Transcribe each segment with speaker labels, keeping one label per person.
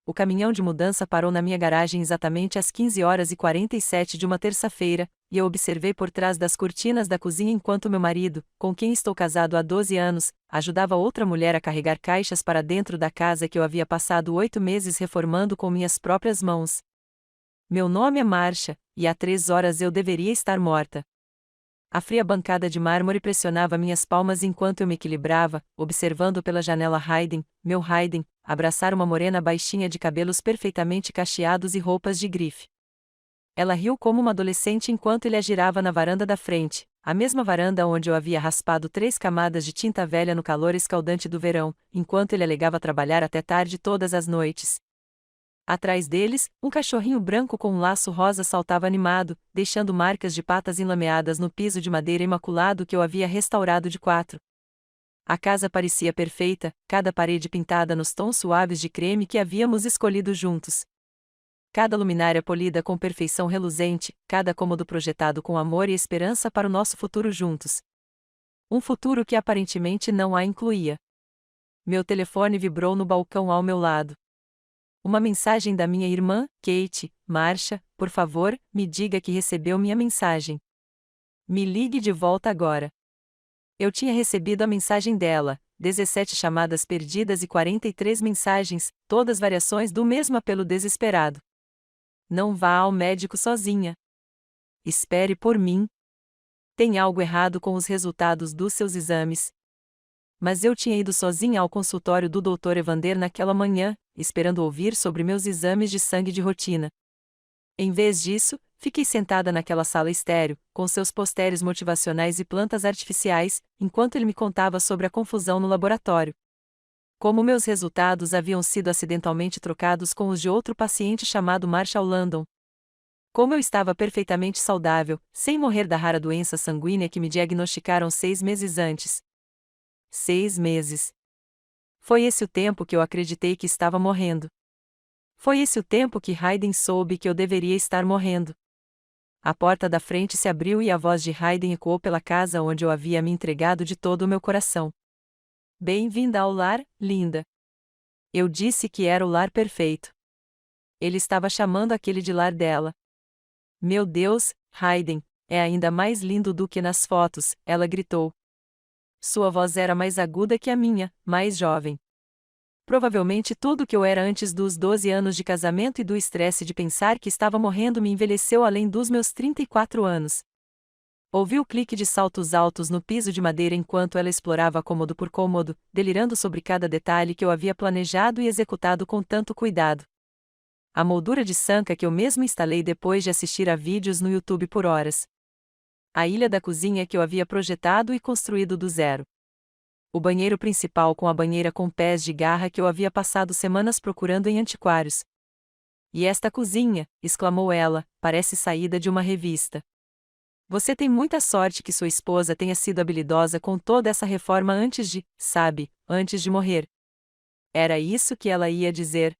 Speaker 1: o caminhão de mudança parou na minha garagem exatamente às 15h47 de uma terça-feira, e eu observei por trás das cortinas da cozinha enquanto meu marido, com quem estou casado há 12 anos, ajudava outra mulher a carregar caixas para dentro da casa que eu havia passado 8 meses reformando com minhas próprias mãos. Meu nome é Marcia, e há 3 horas eu deveria estar morta. A fria bancada de mármore pressionava minhas palmas enquanto eu me equilibrava, observando pela janela Hayden, meu Hayden, abraçar uma morena baixinha de cabelos perfeitamente cacheados e roupas de grife. Ela riu como uma adolescente enquanto ele a girava na varanda da frente, a mesma varanda onde eu havia raspado 3 camadas de tinta velha no calor escaldante do verão, enquanto ele alegava trabalhar até tarde todas as noites. Atrás deles, um cachorrinho branco com um laço rosa saltava animado, deixando marcas de patas enlameadas no piso de madeira imaculado que eu havia restaurado de 4. A casa parecia perfeita, cada parede pintada nos tons suaves de creme que havíamos escolhido juntos. Cada luminária polida com perfeição reluzente, cada cômodo projetado com amor e esperança para o nosso futuro juntos. Um futuro que aparentemente não a incluía. Meu telefone vibrou no balcão ao meu lado. Uma mensagem da minha irmã, Kate. Marcia, por favor, me diga que recebeu minha mensagem. Me ligue de volta agora. Eu tinha recebido a mensagem dela, 17 chamadas perdidas e 43 mensagens, todas variações do mesmo apelo desesperado. Não vá ao médico sozinha. Espere por mim. Tem algo errado com os resultados dos seus exames. Mas eu tinha ido sozinha ao consultório do Dr. Evander naquela manhã, esperando ouvir sobre meus exames de sangue de rotina. Em vez disso, fiquei sentada naquela sala estéril, com seus posters motivacionais e plantas artificiais, enquanto ele me contava sobre a confusão no laboratório. Como meus resultados haviam sido acidentalmente trocados com os de outro paciente chamado Marshall Landon. Como eu estava perfeitamente saudável, sem morrer da rara doença sanguínea que me diagnosticaram 6 meses antes. 6 meses. Foi esse o tempo que eu acreditei que estava morrendo. Foi esse o tempo que Hayden soube que eu deveria estar morrendo. A porta da frente se abriu e a voz de Hayden ecoou pela casa onde eu havia me entregado de todo o meu coração. Bem-vinda ao lar, linda. Eu disse que era o lar perfeito. Ele estava chamando aquele de lar dela. Meu Deus, Hayden, é ainda mais lindo do que nas fotos, ela gritou. Sua voz era mais aguda que a minha, mais jovem. Provavelmente tudo que eu era antes dos 12 anos de casamento e do estresse de pensar que estava morrendo me envelheceu além dos meus 34 anos. Ouvi o clique de saltos altos no piso de madeira enquanto ela explorava cômodo por cômodo, delirando sobre cada detalhe que eu havia planejado e executado com tanto cuidado. A moldura de sanca que eu mesmo instalei depois de assistir a vídeos no YouTube por horas. A ilha da cozinha que eu havia projetado e construído do zero. O banheiro principal com a banheira com pés de garra que eu havia passado semanas procurando em antiquários. E esta cozinha, exclamou ela, parece saída de uma revista. Você tem muita sorte que sua esposa tenha sido habilidosa com toda essa reforma antes de, sabe, antes de morrer. Era isso que ela ia dizer.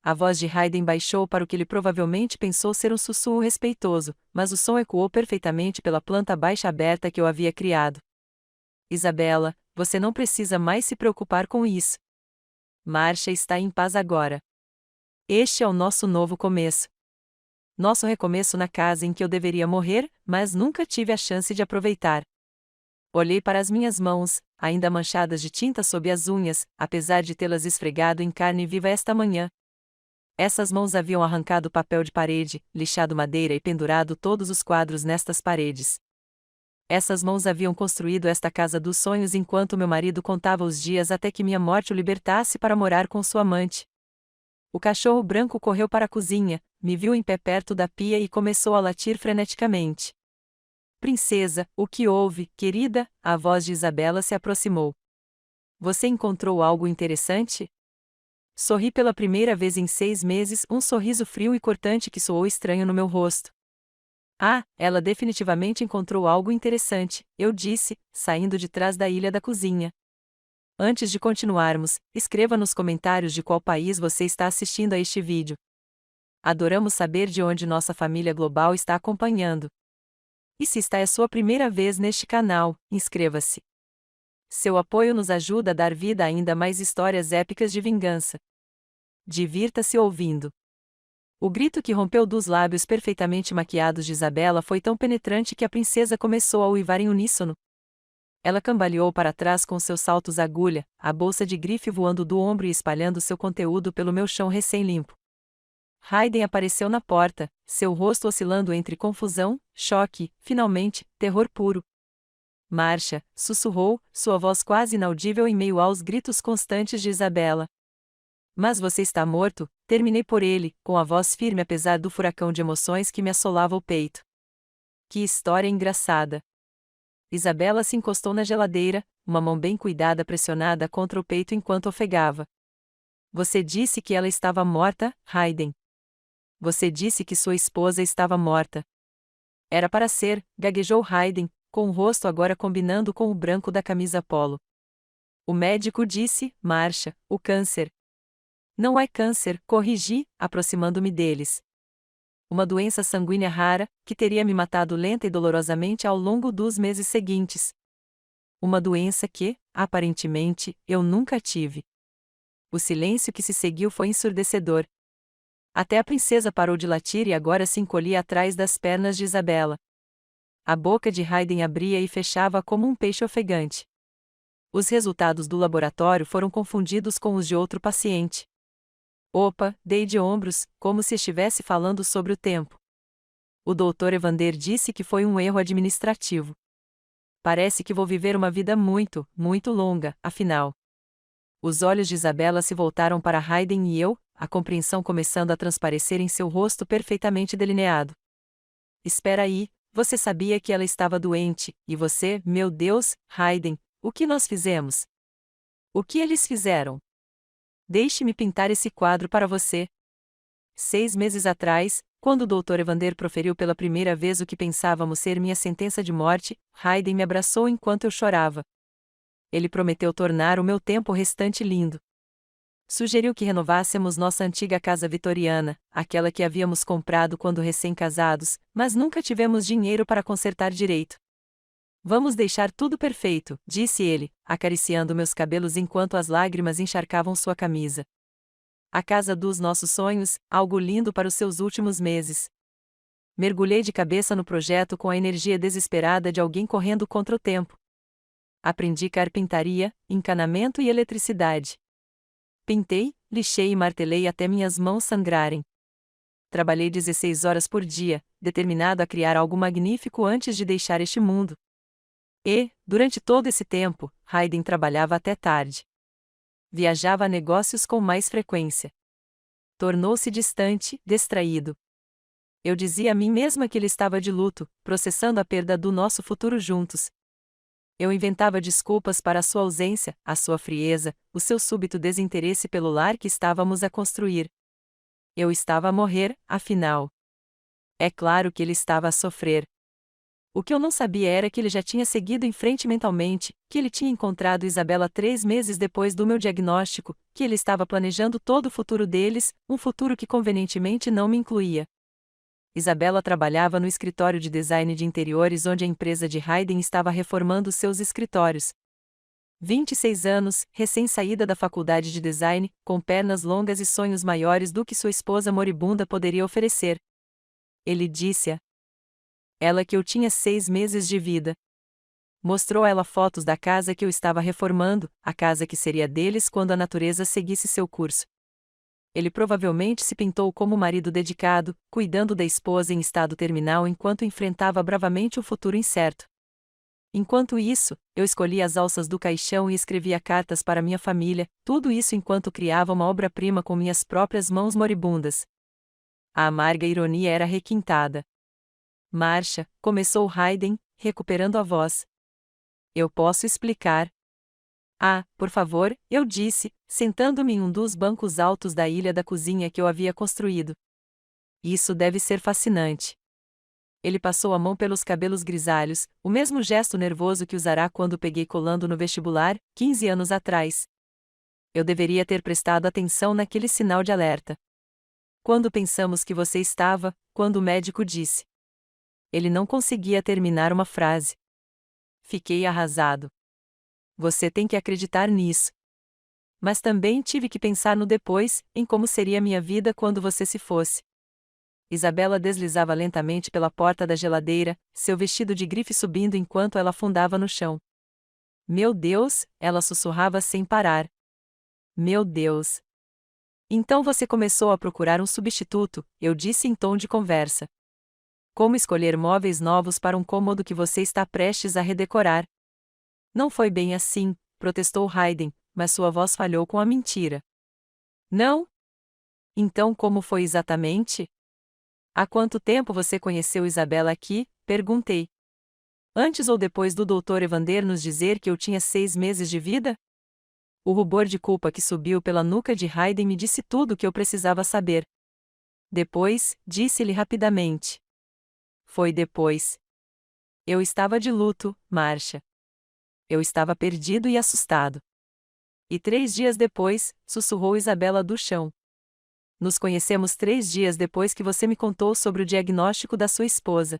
Speaker 1: A voz de Hayden baixou para o que ele provavelmente pensou ser um sussurro respeitoso, mas o som ecoou perfeitamente pela planta baixa aberta que eu havia criado. Isabela, você não precisa mais se preocupar com isso. Marcia está em paz agora. Este é o nosso novo começo. Nosso recomeço na casa em que eu deveria morrer, mas nunca tive a chance de aproveitar. Olhei para as minhas mãos, ainda manchadas de tinta sob as unhas, apesar de tê-las esfregado em carne viva esta manhã. Essas mãos haviam arrancado papel de parede, lixado madeira e pendurado todos os quadros nestas paredes. Essas mãos haviam construído esta casa dos sonhos enquanto meu marido contava os dias até que minha morte o libertasse para morar com sua amante. O cachorro branco correu para a cozinha, me viu em pé perto da pia e começou a latir freneticamente. Princesa, o que houve, querida? A voz de Isabela se aproximou. Você encontrou algo interessante? Sorri pela primeira vez em 6 meses, um sorriso frio e cortante que soou estranho no meu rosto. Ah, ela definitivamente encontrou algo interessante, eu disse, saindo de trás da ilha da cozinha. Antes de continuarmos, escreva nos comentários de qual país você está assistindo a este vídeo. Adoramos saber de onde nossa família global está acompanhando. E se esta é a sua primeira vez neste canal, inscreva-se. Seu apoio nos ajuda a dar vida a ainda mais histórias épicas de vingança. Divirta-se ouvindo. O grito que rompeu dos lábios perfeitamente maquiados de Isabela foi tão penetrante que a princesa começou a uivar em uníssono. Ela cambaleou para trás com seus saltos agulha, a bolsa de grife voando do ombro e espalhando seu conteúdo pelo meu chão recém-limpo. Hayden apareceu na porta, seu rosto oscilando entre confusão, choque, finalmente, terror puro. Marcia, sussurrou, sua voz quase inaudível em meio aos gritos constantes de Isabela. Mas você está morto, terminei por ele, com a voz firme apesar do furacão de emoções que me assolava o peito. Que história engraçada! Isabela se encostou na geladeira, uma mão bem cuidada pressionada contra o peito enquanto ofegava. Você disse que ela estava morta, Hayden. Você disse que sua esposa estava morta. Era para ser, gaguejou Hayden, com o rosto agora combinando com o branco da camisa polo. O médico disse, Marcia, o câncer. Não é câncer, corrigi, aproximando-me deles. Uma doença sanguínea rara, que teria me matado lenta e dolorosamente ao longo dos meses seguintes. Uma doença que, aparentemente, eu nunca tive. O silêncio que se seguiu foi ensurdecedor. Até a princesa parou de latir e agora se encolhia atrás das pernas de Isabela. A boca de Hayden abria e fechava como um peixe ofegante. Os resultados do laboratório foram confundidos com os de outro paciente. Opa, dei de ombros, como se estivesse falando sobre o tempo. O Dr. Evander disse que foi um erro administrativo. Parece que vou viver uma vida muito, muito longa, afinal. Os olhos de Isabela se voltaram para Hayden e eu, a compreensão começando a transparecer em seu rosto perfeitamente delineado. Espera aí, você sabia que ela estava doente, e você, meu Deus, Hayden, o que nós fizemos? O que eles fizeram? Deixe-me pintar esse quadro para você. 6 meses atrás, quando o Dr. Evander proferiu pela primeira vez o que pensávamos ser minha sentença de morte, Hayden me abraçou enquanto eu chorava. Ele prometeu tornar o meu tempo restante lindo. Sugeriu que renovássemos nossa antiga casa vitoriana, aquela que havíamos comprado quando recém-casados, mas nunca tivemos dinheiro para consertar direito. Vamos deixar tudo perfeito, disse ele, acariciando meus cabelos enquanto as lágrimas encharcavam sua camisa. A casa dos nossos sonhos, algo lindo para os seus últimos meses. Mergulhei de cabeça no projeto com a energia desesperada de alguém correndo contra o tempo. Aprendi carpintaria, encanamento e eletricidade. Pintei, lixei e martelei até minhas mãos sangrarem. Trabalhei 16 horas por dia, determinado a criar algo magnífico antes de deixar este mundo. E, durante todo esse tempo, Hayden trabalhava até tarde. Viajava a negócios com mais frequência. Tornou-se distante, distraído. Eu dizia a mim mesma que ele estava de luto, processando a perda do nosso futuro juntos. Eu inventava desculpas para a sua ausência, a sua frieza, o seu súbito desinteresse pelo lar que estávamos a construir. Eu estava a morrer, afinal. É claro que ele estava a sofrer. O que eu não sabia era que ele já tinha seguido em frente mentalmente, que ele tinha encontrado Isabela 3 meses depois do meu diagnóstico, que ele estava planejando todo o futuro deles, um futuro que convenientemente não me incluía. Isabela trabalhava no escritório de design de interiores onde a empresa de Hayden estava reformando seus escritórios. 26 anos, recém-saída da faculdade de design, com pernas longas e sonhos maiores do que sua esposa moribunda poderia oferecer. Ele disse-a. Ela que eu tinha 6 meses de vida. Mostrou a ela fotos da casa que eu estava reformando, a casa que seria deles quando a natureza seguisse seu curso. Ele provavelmente se pintou como marido dedicado, cuidando da esposa em estado terminal enquanto enfrentava bravamente o futuro incerto. Enquanto isso, eu escolhia as alças do caixão e escrevia cartas para minha família, tudo isso enquanto criava uma obra-prima com minhas próprias mãos moribundas. A amarga ironia era requintada. Marcia, começou Hayden, recuperando a voz. Eu posso explicar. Ah, por favor, eu disse, sentando-me em um dos bancos altos da ilha da cozinha que eu havia construído. Isso deve ser fascinante. Ele passou a mão pelos cabelos grisalhos, o mesmo gesto nervoso que usará quando peguei colando no vestibular, 15 anos atrás. Eu deveria ter prestado atenção naquele sinal de alerta. Quando pensamos que você estava, quando o médico disse. Ele não conseguia terminar uma frase. Fiquei arrasado. Você tem que acreditar nisso. Mas também tive que pensar no depois, em como seria minha vida quando você se fosse. Isabela deslizava lentamente pela porta da geladeira, seu vestido de grife subindo enquanto ela afundava no chão. Meu Deus, ela sussurrava sem parar. Meu Deus. Então você começou a procurar um substituto, eu disse em tom de conversa. Como escolher móveis novos para um cômodo que você está prestes a redecorar? Não foi bem assim, protestou Hayden, mas sua voz falhou com a mentira. Não? Então como foi exatamente? Há quanto tempo você conheceu Isabela aqui? Perguntei. Antes ou depois do Dr. Evander nos dizer que eu tinha 6 meses de vida? O rubor de culpa que subiu pela nuca de Hayden me disse tudo o que eu precisava saber. Depois, disse-lhe rapidamente. Foi depois. Eu estava de luto, Marcia. Eu estava perdido e assustado. E 3 dias depois, sussurrou Isabela do chão. Nos conhecemos 3 dias depois que você me contou sobre o diagnóstico da sua esposa.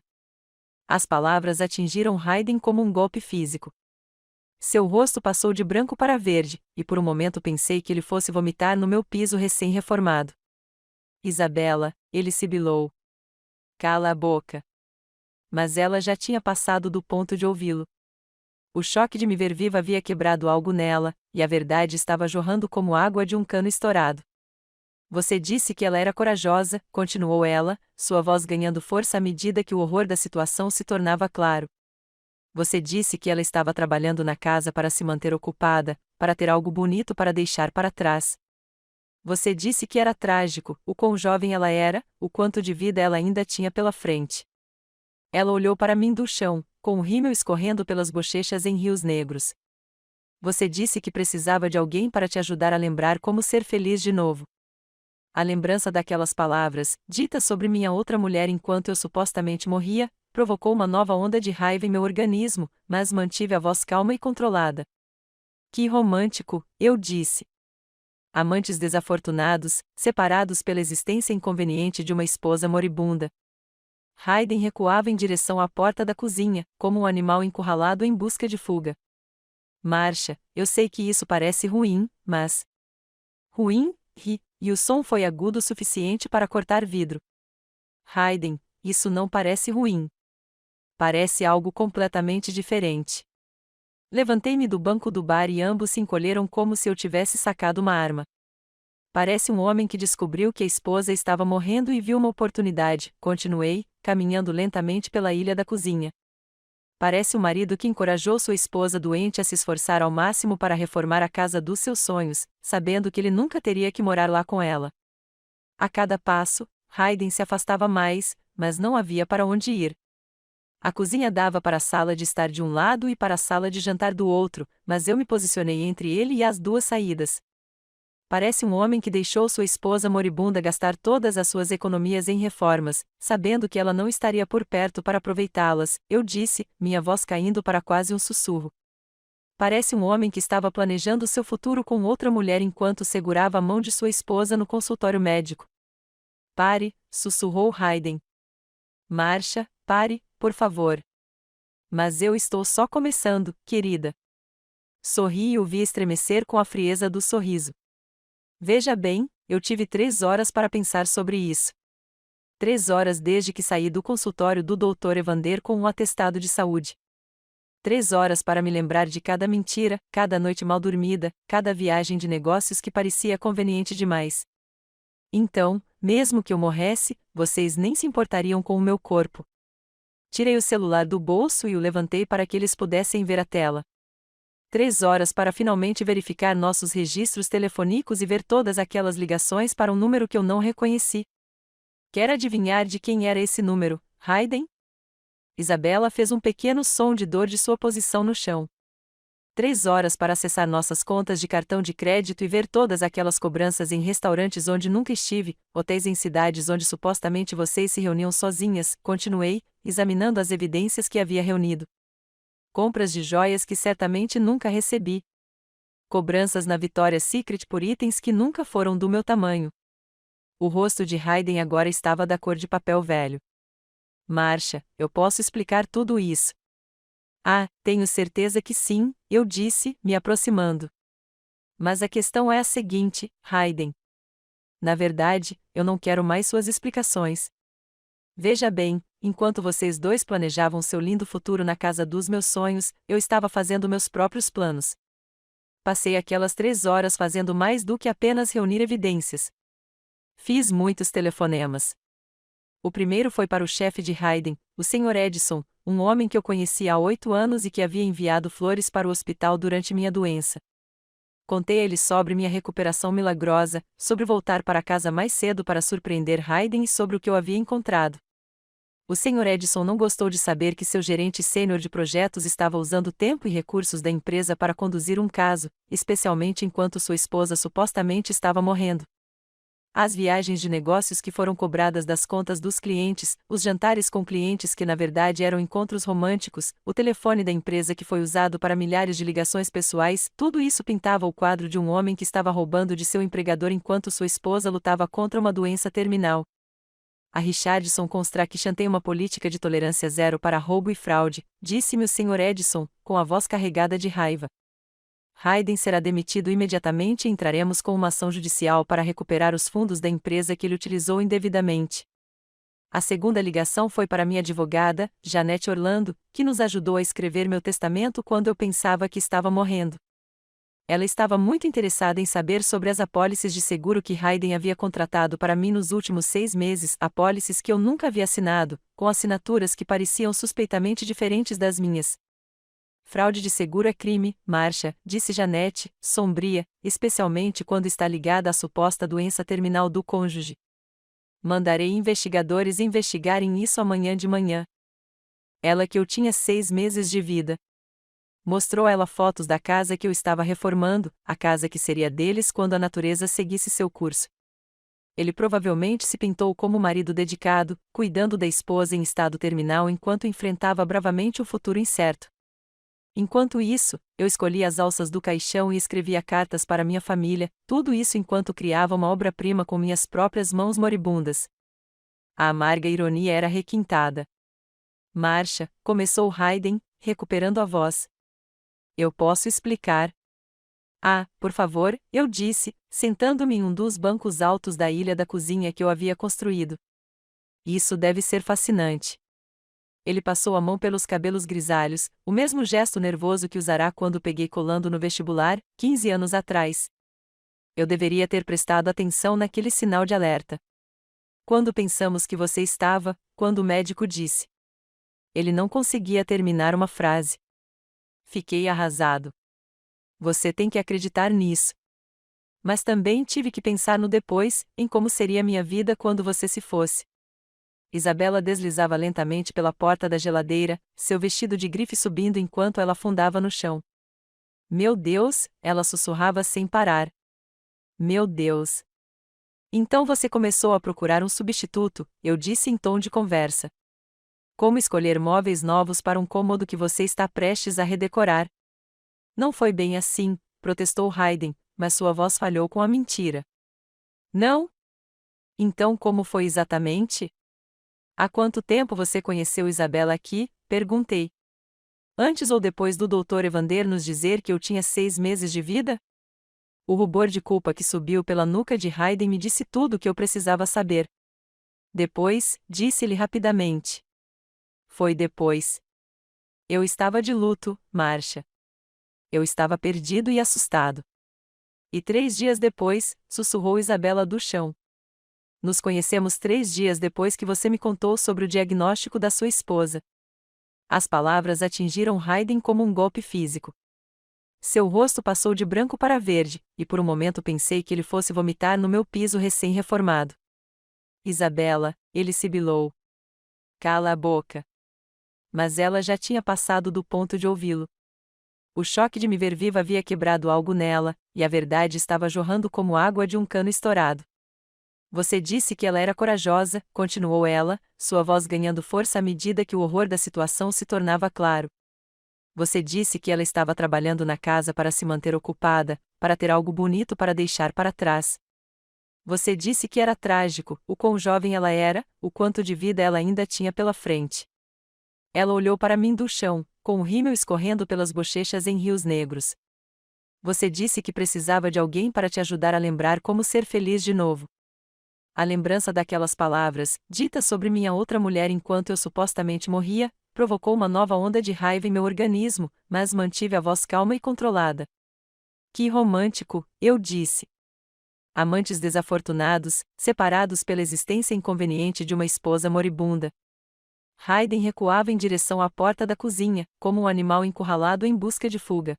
Speaker 1: As palavras atingiram Hayden como um golpe físico. Seu rosto passou de branco para verde, e por um momento pensei que ele fosse vomitar no meu piso recém-reformado. Isabela, ele sibilou. Cala a boca. Mas ela já tinha passado do ponto de ouvi-lo. O choque de me ver viva havia quebrado algo nela, e a verdade estava jorrando como água de um cano estourado. Você disse que ela era corajosa, continuou ela, sua voz ganhando força à medida que o horror da situação se tornava claro. Você disse que ela estava trabalhando na casa para se manter ocupada, para ter algo bonito para deixar para trás. Você disse que era trágico, o quão jovem ela era, o quanto de vida ela ainda tinha pela frente. Ela olhou para mim do chão, com o rímel escorrendo pelas bochechas em rios negros. Você disse que precisava de alguém para te ajudar a lembrar como ser feliz de novo. A lembrança daquelas palavras, ditas sobre minha outra mulher enquanto eu supostamente morria, provocou uma nova onda de raiva em meu organismo, mas mantive a voz calma e controlada. Que romântico, eu disse. Amantes desafortunados, separados pela existência inconveniente de uma esposa moribunda. Hayden recuava em direção à porta da cozinha, como um animal encurralado em busca de fuga. Marcia, eu sei que isso parece ruim, mas... Ruim? Ri, e o som foi agudo o suficiente para cortar vidro. Hayden, isso não parece ruim. Parece algo completamente diferente. Levantei-me do banco do bar e ambos se encolheram como se eu tivesse sacado uma arma. Parece um homem que descobriu que a esposa estava morrendo e viu uma oportunidade, continuei, caminhando lentamente pela ilha da cozinha. Parece um marido que encorajou sua esposa doente a se esforçar ao máximo para reformar a casa dos seus sonhos, sabendo que ele nunca teria que morar lá com ela. A cada passo, Hayden se afastava mais, mas não havia para onde ir. A cozinha dava para a sala de estar de um lado e para a sala de jantar do outro, mas eu me posicionei entre ele e as duas saídas. Parece um homem que deixou sua esposa moribunda gastar todas as suas economias em reformas, sabendo que ela não estaria por perto para aproveitá-las, eu disse, minha voz caindo para quase um sussurro. Parece um homem que estava planejando seu futuro com outra mulher enquanto segurava a mão de sua esposa no consultório médico. Pare, sussurrou Hayden. Marcia, pare, por favor. Mas eu estou só começando, querida. Sorri e o vi estremecer com a frieza do sorriso. Veja bem, eu tive 3 horas para pensar sobre isso. 3 horas desde que saí do consultório do Dr. Evander com um atestado de saúde. 3 horas para me lembrar de cada mentira, cada noite mal dormida, cada viagem de negócios que parecia conveniente demais. Então, mesmo que eu morresse, vocês nem se importariam com o meu corpo. Tirei o celular do bolso e o levantei para que eles pudessem ver a tela. 3 horas para finalmente verificar nossos registros telefônicos e ver todas aquelas ligações para um número que eu não reconheci. Quer adivinhar de quem era esse número, Hayden? Isabela fez um pequeno som de dor de sua posição no chão. 3 horas para acessar nossas contas de cartão de crédito e ver todas aquelas cobranças em restaurantes onde nunca estive, hotéis em cidades onde supostamente vocês se reuniam sozinhas, continuei, examinando as evidências que havia reunido. Compras de joias que certamente nunca recebi. Cobranças na Victoria's Secret por itens que nunca foram do meu tamanho. O rosto de Hayden agora estava da cor de papel velho. Marcia, eu posso explicar tudo isso. Ah, tenho certeza que sim, eu disse, me aproximando. Mas a questão é a seguinte, Hayden. Na verdade, eu não quero mais suas explicações. Veja bem, enquanto vocês dois planejavam seu lindo futuro na casa dos meus sonhos, eu estava fazendo meus próprios planos. Passei aquelas 3 horas fazendo mais do que apenas reunir evidências. Fiz muitos telefonemas. O primeiro foi para o chefe de Hayden, o Sr. Edison, um homem que eu conhecia há 8 anos e que havia enviado flores para o hospital durante minha doença. Contei a ele sobre minha recuperação milagrosa, sobre voltar para casa mais cedo para surpreender Hayden e sobre o que eu havia encontrado. O Sr. Edison não gostou de saber que seu gerente sênior de projetos estava usando tempo e recursos da empresa para conduzir um caso, especialmente enquanto sua esposa supostamente estava morrendo. As viagens de negócios que foram cobradas das contas dos clientes, os jantares com clientes que na verdade eram encontros românticos, o telefone da empresa que foi usado para milhares de ligações pessoais, tudo isso pintava o quadro de um homem que estava roubando de seu empregador enquanto sua esposa lutava contra uma doença terminal. A Richardson Construction tem uma política de tolerância zero para roubo e fraude, disse-me o Sr. Edison, com a voz carregada de raiva. Hayden será demitido imediatamente e entraremos com uma ação judicial para recuperar os fundos da empresa que ele utilizou indevidamente. A segunda ligação foi para minha advogada, Janete Orlando, que nos ajudou a escrever meu testamento quando eu pensava que estava morrendo. Ela estava muito interessada em saber sobre as apólices de seguro que Hayden havia contratado para mim nos últimos 6 meses, apólices que eu nunca havia assinado, com assinaturas que pareciam suspeitamente diferentes das minhas. Fraude de seguro é crime, Marcia, disse Janete, sombria, especialmente quando está ligada à suposta doença terminal do cônjuge. Mandarei investigadores investigarem isso amanhã de manhã. Ela que eu tinha 6 meses de vida. Mostrou ela fotos da casa que eu estava reformando, a casa que seria deles quando a natureza seguisse seu curso. Ele provavelmente se pintou como marido dedicado, cuidando da esposa em estado terminal enquanto enfrentava bravamente o futuro incerto. Enquanto isso, eu escolhia as alças do caixão e escrevia cartas para minha família, tudo isso enquanto criava uma obra-prima com minhas próprias mãos moribundas. A amarga ironia era requintada. Marcia, começou Hayden, recuperando a voz. Eu posso explicar. Ah, por favor, eu disse, sentando-me em um dos bancos altos da ilha da cozinha que eu havia construído. Isso deve ser fascinante. Ele passou a mão pelos cabelos grisalhos, o mesmo gesto nervoso que usará quando peguei colando no vestibular, 15 anos atrás. Eu deveria ter prestado atenção naquele sinal de alerta. Quando pensamos que você estava, quando o médico disse. Ele não conseguia terminar uma frase. Fiquei arrasado. Você tem que acreditar nisso. Mas também tive que pensar no depois, em como seria minha vida quando você se fosse. Isabela deslizava lentamente pela porta da geladeira, seu vestido de grife subindo enquanto ela afundava no chão. Meu Deus, ela sussurrava sem parar. Meu Deus. Então você começou a procurar um substituto, eu disse em tom de conversa. Como escolher móveis novos para um cômodo que você está prestes a redecorar? Não foi bem assim, protestou Hayden, mas sua voz falhou com a mentira. Não? Então como foi exatamente? Há quanto tempo você conheceu Isabela aqui? Perguntei. Antes ou depois do Dr. Evander nos dizer que eu tinha 6 meses de vida? O rubor de culpa que subiu pela nuca de Hayden me disse tudo o que eu precisava saber. Depois, disse-lhe rapidamente. Foi depois. Eu estava de luto, Marcia. Eu estava perdido e assustado. E 3 dias depois, sussurrou Isabela do chão. Nos conhecemos 3 dias depois que você me contou sobre o diagnóstico da sua esposa. As palavras atingiram Hayden como um golpe físico. Seu rosto passou de branco para verde, e por um momento pensei que ele fosse vomitar no meu piso recém-reformado. Isabela, ele sibilou. Cala a boca. Mas ela já tinha passado do ponto de ouvi-lo. O choque de me ver viva havia quebrado algo nela, e a verdade estava jorrando como água de um cano estourado. Você disse que ela era corajosa, continuou ela, sua voz ganhando força à medida que o horror da situação se tornava claro. Você disse que ela estava trabalhando na casa para se manter ocupada, para ter algo bonito para deixar para trás. Você disse que era trágico, o quão jovem ela era, o quanto de vida ela ainda tinha pela frente. Ela olhou para mim do chão, com o rímel escorrendo pelas bochechas em rios negros. Você disse que precisava de alguém para te ajudar a lembrar como ser feliz de novo. A lembrança daquelas palavras, ditas sobre minha outra mulher enquanto eu supostamente morria, provocou uma nova onda de raiva em meu organismo, mas mantive a voz calma e controlada. Que romântico, eu disse. Amantes desafortunados, separados pela existência inconveniente de uma esposa moribunda. Hayden recuava em direção à porta da cozinha, como um animal encurralado em busca de fuga.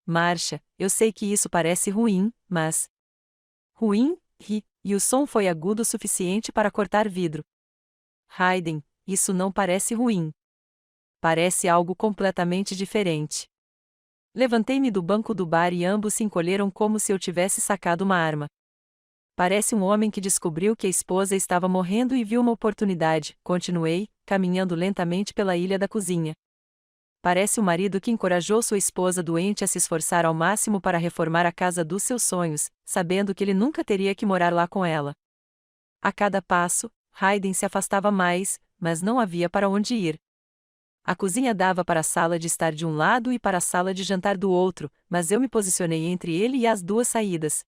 Speaker 1: Marcia, eu sei que isso parece ruim, mas... Ruim? Ri, e o som foi agudo o suficiente para cortar vidro. Hayden, isso não parece ruim. Parece algo completamente diferente. Levantei-me do banco do bar e ambos se encolheram como se eu tivesse sacado uma arma. Parece um homem que descobriu que a esposa estava morrendo e viu uma oportunidade, continuei, caminhando lentamente pela ilha da cozinha. Parece um marido que encorajou sua esposa doente a se esforçar ao máximo para reformar a casa dos seus sonhos, sabendo que ele nunca teria que morar lá com ela. A cada passo, Hayden se afastava mais, mas não havia para onde ir. A cozinha dava para a sala de estar de um lado e para a sala de jantar do outro, mas eu me posicionei entre ele e as duas saídas.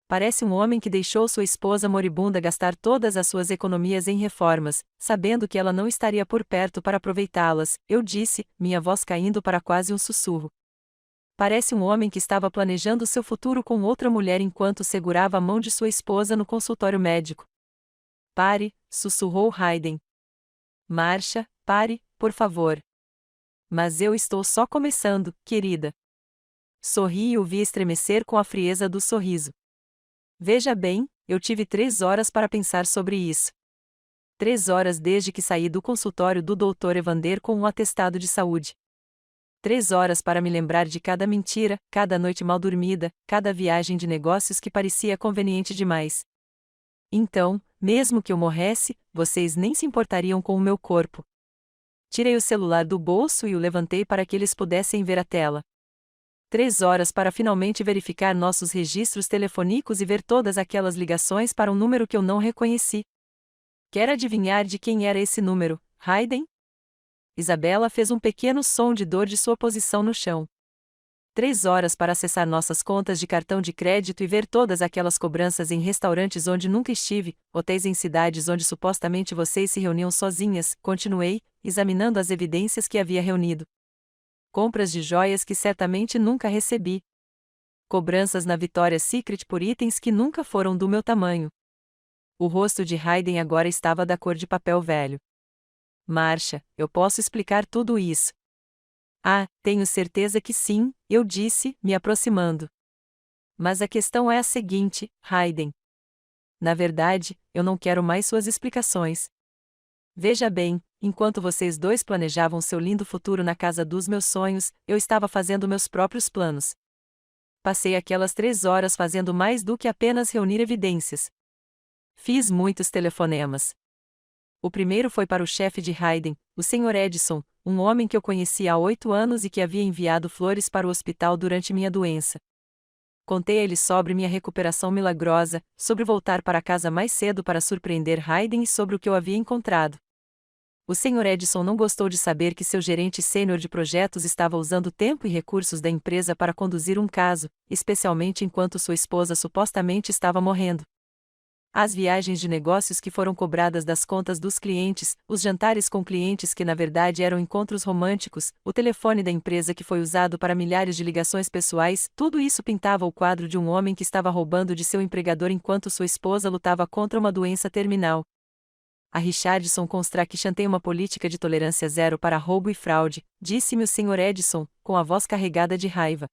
Speaker 1: Parece um homem que deixou sua esposa moribunda gastar todas as suas economias em reformas, sabendo que ela não estaria por perto para aproveitá-las, eu disse, minha voz caindo para quase um sussurro. Parece um homem que estava planejando seu futuro com outra mulher enquanto segurava a mão de sua esposa no consultório médico. Pare, sussurrou Hayden. Marcia, pare, por favor. Mas eu estou só começando, querida. Sorri e o vi estremecer com a frieza do sorriso. Veja bem, eu tive 3 horas para pensar sobre isso. 3 horas desde que saí do consultório do Dr. Evander com um atestado de saúde. 3 horas para me lembrar de cada mentira, cada noite mal dormida, cada viagem de negócios que parecia conveniente demais. Então, mesmo que eu morresse, vocês nem se importariam com o meu corpo. Tirei o celular do bolso e o levantei para que eles pudessem ver a tela. 3 horas para finalmente verificar nossos registros telefônicos e ver todas aquelas ligações para um número que eu não reconheci. Quer adivinhar de quem era esse número, Hayden? Isabela fez um pequeno som de dor de sua posição no chão. 3 horas para acessar nossas contas de cartão de crédito e ver todas aquelas cobranças em restaurantes onde nunca estive, hotéis em cidades onde supostamente vocês se reuniam sozinhas, continuei, examinando as evidências que havia reunido. Compras de joias que certamente nunca recebi. Cobranças na Victoria's Secret por itens que nunca foram do meu tamanho. O rosto de Hayden agora estava da cor de papel velho. Marcia, eu posso explicar tudo isso. Ah, tenho certeza que sim, eu disse, me aproximando. Mas a questão é a seguinte, Hayden. Na verdade, eu não quero mais suas explicações. Veja bem, enquanto vocês dois planejavam seu lindo futuro na casa dos meus sonhos, eu estava fazendo meus próprios planos. Passei aquelas 3 horas fazendo mais do que apenas reunir evidências. Fiz muitos telefonemas. O primeiro foi para o chefe de Hayden, o Sr. Edison, um homem que eu conhecia há 8 anos e que havia enviado flores para o hospital durante minha doença. Contei a ele sobre minha recuperação milagrosa, sobre voltar para casa mais cedo para surpreender Hayden e sobre o que eu havia encontrado. O Sr. Edison não gostou de saber que seu gerente sênior de projetos estava usando tempo e recursos da empresa para conduzir um caso, especialmente enquanto sua esposa supostamente estava morrendo. As viagens de negócios que foram cobradas das contas dos clientes, os jantares com clientes que na verdade eram encontros românticos, o telefone da empresa que foi usado para milhares de ligações pessoais, tudo isso pintava o quadro de um homem que estava roubando de seu empregador enquanto sua esposa lutava contra uma doença terminal. A Richardson Construction tem uma política de tolerância zero para roubo e fraude, disse-me o Sr. Edison, com a voz carregada de raiva.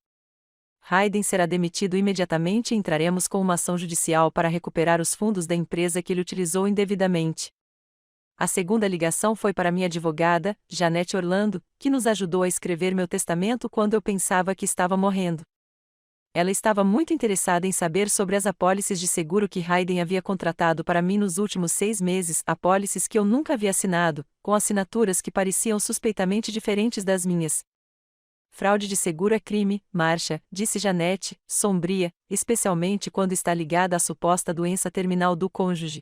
Speaker 1: Hayden será demitido imediatamente e entraremos com uma ação judicial para recuperar os fundos da empresa que ele utilizou indevidamente. A segunda ligação foi para minha advogada, Janete Orlando, que nos ajudou a escrever meu testamento quando eu pensava que estava morrendo. Ela estava muito interessada em saber sobre as apólices de seguro que Hayden havia contratado para mim nos últimos 6 meses, apólices que eu nunca havia assinado, com assinaturas que pareciam suspeitamente diferentes das minhas. Fraude de seguro é crime, Marcia, disse Janete, sombria, especialmente quando está ligada à suposta doença terminal do cônjuge.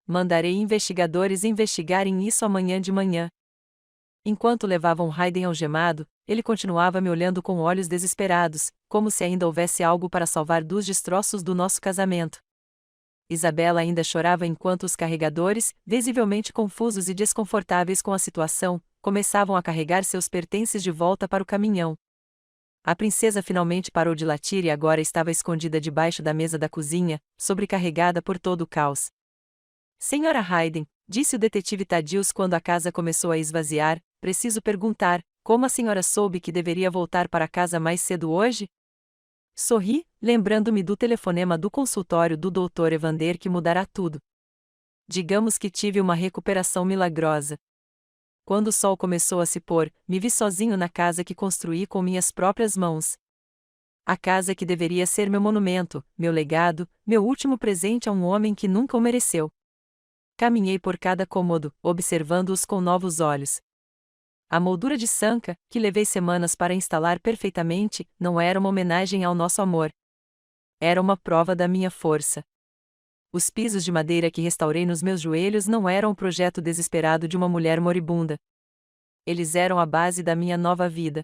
Speaker 1: Mandarei investigadores investigarem isso amanhã de manhã. Enquanto levavam Hayden algemado, ele continuava me olhando com olhos desesperados, como se ainda houvesse algo para salvar dos destroços do nosso casamento. Isabela ainda chorava enquanto os carregadores, visivelmente confusos e desconfortáveis com a situação, começavam a carregar seus pertences de volta para o caminhão. A princesa finalmente parou de latir e agora estava escondida debaixo da mesa da cozinha, sobrecarregada por todo o caos. Senhora Hayden, disse o detetive Thaddeus quando a casa começou a esvaziar, preciso perguntar, como a senhora soube que deveria voltar para casa mais cedo hoje? Sorri, lembrando-me do telefonema do consultório do Dr. Evander que mudará tudo. Digamos que tive uma recuperação milagrosa. Quando o sol começou a se pôr, me vi sozinho na casa que construí com minhas próprias mãos. A casa que deveria ser meu monumento, meu legado, meu último presente a um homem que nunca o mereceu. Caminhei por cada cômodo, observando-os com novos olhos. A moldura de sanca, que levei semanas para instalar perfeitamente, não era uma homenagem ao nosso amor. Era uma prova da minha força. Os pisos de madeira que restaurei nos meus joelhos não eram o projeto desesperado de uma mulher moribunda. Eles eram a base da minha nova vida.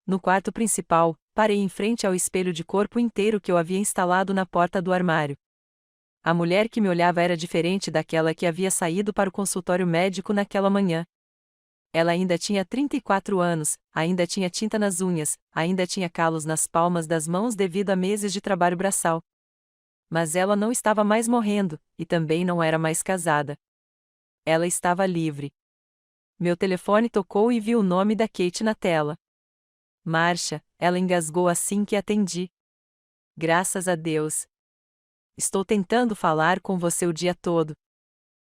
Speaker 1: No quarto principal, parei em frente ao espelho de corpo inteiro que eu havia instalado na porta do armário. A mulher que me olhava era diferente daquela que havia saído para o consultório médico naquela manhã. Ela ainda tinha 34 anos, ainda tinha tinta nas unhas, ainda tinha calos nas palmas das mãos devido a meses de trabalho braçal. Mas ela não estava mais morrendo, e também não era mais casada. Ela estava livre. Meu telefone tocou e vi o nome da Kate na tela. Marcia, ela engasgou assim que atendi. Graças a Deus. Estou tentando falar com você o dia todo.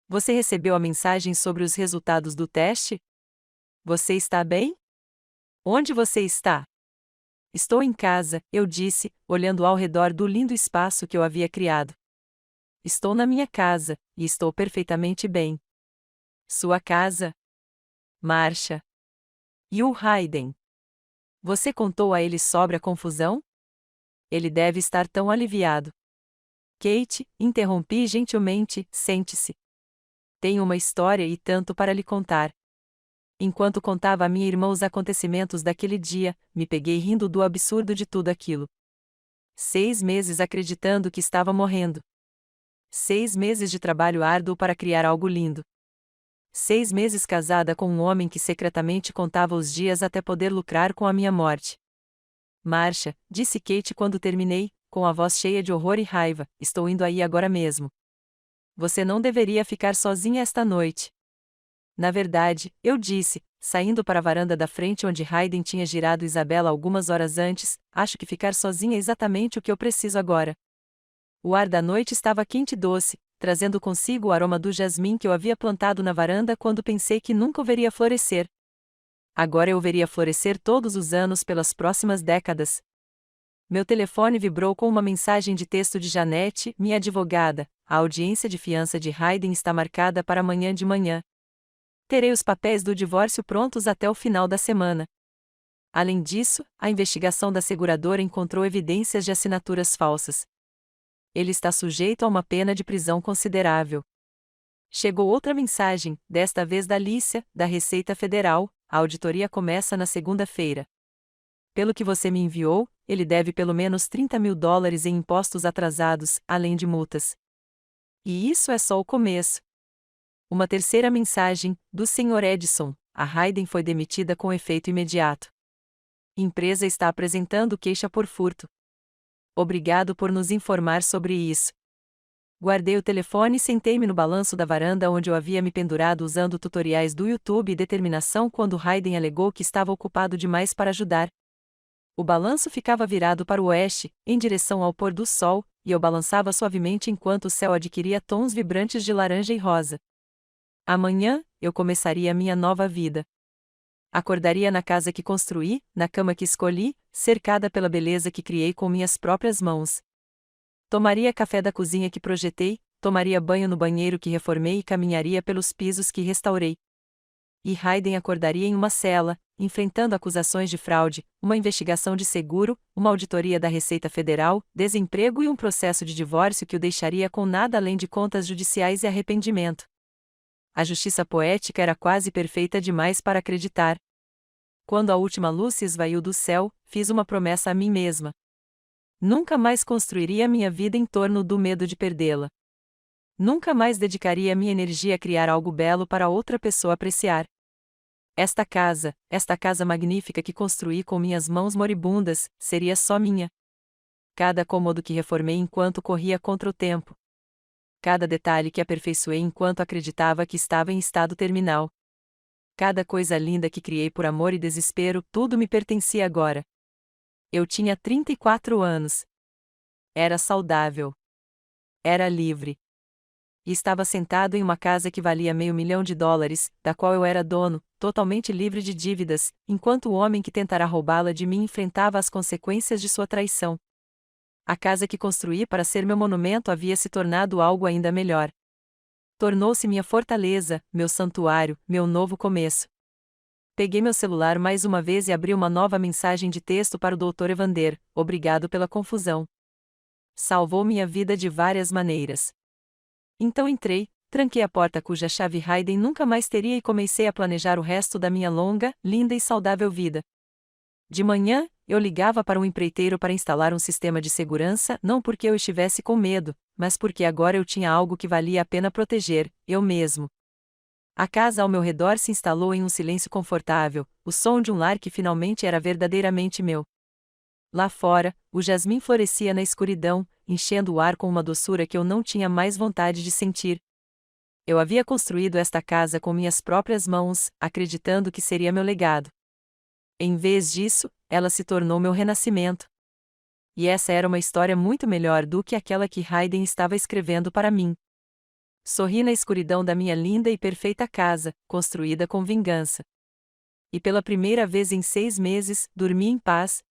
Speaker 1: Você recebeu a mensagem sobre os resultados do teste? Você está bem? Onde você está? Estou em casa, eu disse, olhando ao redor do lindo espaço que eu havia criado. Estou na minha casa, e estou perfeitamente bem. Sua casa? Marcia. E o Hayden? Você contou a ele sobre a confusão? Ele deve estar tão aliviado. Kate, interrompi gentilmente, sente-se. Tenho uma história e tanto para lhe contar. Enquanto contava a minha irmã os acontecimentos daquele dia, me peguei rindo do absurdo de tudo aquilo. 6 meses acreditando que estava morrendo. 6 meses de trabalho árduo para criar algo lindo. 6 meses casada com um homem que secretamente contava os dias até poder lucrar com a minha morte. Marcia, disse Kate quando terminei, com a voz cheia de horror e raiva, estou indo aí agora mesmo. Você não deveria ficar sozinha esta noite. Na verdade, eu disse, saindo para a varanda da frente onde Hayden tinha girado Isabela algumas horas antes, acho que ficar sozinha é exatamente o que eu preciso agora. O ar da noite estava quente e doce, trazendo consigo o aroma do jasmim que eu havia plantado na varanda quando pensei que nunca o veria florescer. Agora eu o veria florescer todos os anos pelas próximas décadas. Meu telefone vibrou com uma mensagem de texto de Janete, minha advogada. A audiência de fiança de Hayden está marcada para amanhã de manhã. Terei os papéis do divórcio prontos até o final da semana. Além disso, a investigação da seguradora encontrou evidências de assinaturas falsas. Ele está sujeito a uma pena de prisão considerável. Chegou outra mensagem, desta vez da Alicia, da Receita Federal. A auditoria começa na segunda-feira. Pelo que você me enviou, ele deve pelo menos $30.000 em impostos atrasados, além de multas. E isso é só o começo. Uma terceira mensagem, do Sr. Edison. A Hayden foi demitida com efeito imediato. Empresa está apresentando queixa por furto. Obrigado por nos informar sobre isso. Guardei o telefone e sentei-me no balanço da varanda onde eu havia me pendurado usando tutoriais do YouTube e determinação quando Hayden alegou que estava ocupado demais para ajudar. O balanço ficava virado para o oeste, em direção ao pôr do sol, e eu balançava suavemente enquanto o céu adquiria tons vibrantes de laranja e rosa. Amanhã, eu começaria minha nova vida. Acordaria na casa que construí, na cama que escolhi, cercada pela beleza que criei com minhas próprias mãos. Tomaria café da cozinha que projetei, tomaria banho no banheiro que reformei e caminharia pelos pisos que restaurei. E Hayden acordaria em uma cela, enfrentando acusações de fraude, uma investigação de seguro, uma auditoria da Receita Federal, desemprego e um processo de divórcio que o deixaria com nada além de contas judiciais e arrependimento. A justiça poética era quase perfeita demais para acreditar. Quando a última luz se esvaiu do céu, fiz uma promessa a mim mesma. Nunca mais construiria minha vida em torno do medo de perdê-la. Nunca mais dedicaria minha energia a criar algo belo para outra pessoa apreciar. Esta casa magnífica que construí com minhas mãos moribundas, seria só minha. Cada cômodo que reformei enquanto corria contra o tempo. Cada detalhe que aperfeiçoei enquanto acreditava que estava em estado terminal. Cada coisa linda que criei por amor e desespero, tudo me pertencia agora. Eu tinha 34 anos. Era saudável. Era livre. E estava sentado em uma casa que valia $500.000, da qual eu era dono, totalmente livre de dívidas, enquanto o homem que tentará roubá-la de mim enfrentava as consequências de sua traição. A casa que construí para ser meu monumento havia se tornado algo ainda melhor. Tornou-se minha fortaleza, meu santuário, meu novo começo. Peguei meu celular mais uma vez e abri uma nova mensagem de texto para o Dr. Evander: obrigado pela confusão. Salvou minha vida de várias maneiras. Então entrei, tranquei a porta cuja chave Hayden nunca mais teria e comecei a planejar o resto da minha longa, linda e saudável vida. De manhã, eu ligava para um empreiteiro para instalar um sistema de segurança, não porque eu estivesse com medo, mas porque agora eu tinha algo que valia a pena proteger, eu mesmo. A casa ao meu redor se instalou em um silêncio confortável, o som de um lar que finalmente era verdadeiramente meu. Lá fora, o jasmim florescia na escuridão, enchendo o ar com uma doçura que eu não tinha mais vontade de sentir. Eu havia construído esta casa com minhas próprias mãos, acreditando que seria meu legado. Em vez disso, ela se tornou meu renascimento. E essa era uma história muito melhor do que aquela que Hayden estava escrevendo para mim. Sorri na escuridão da minha linda e perfeita casa, construída com vingança. E pela primeira vez em 6 meses, dormi em paz,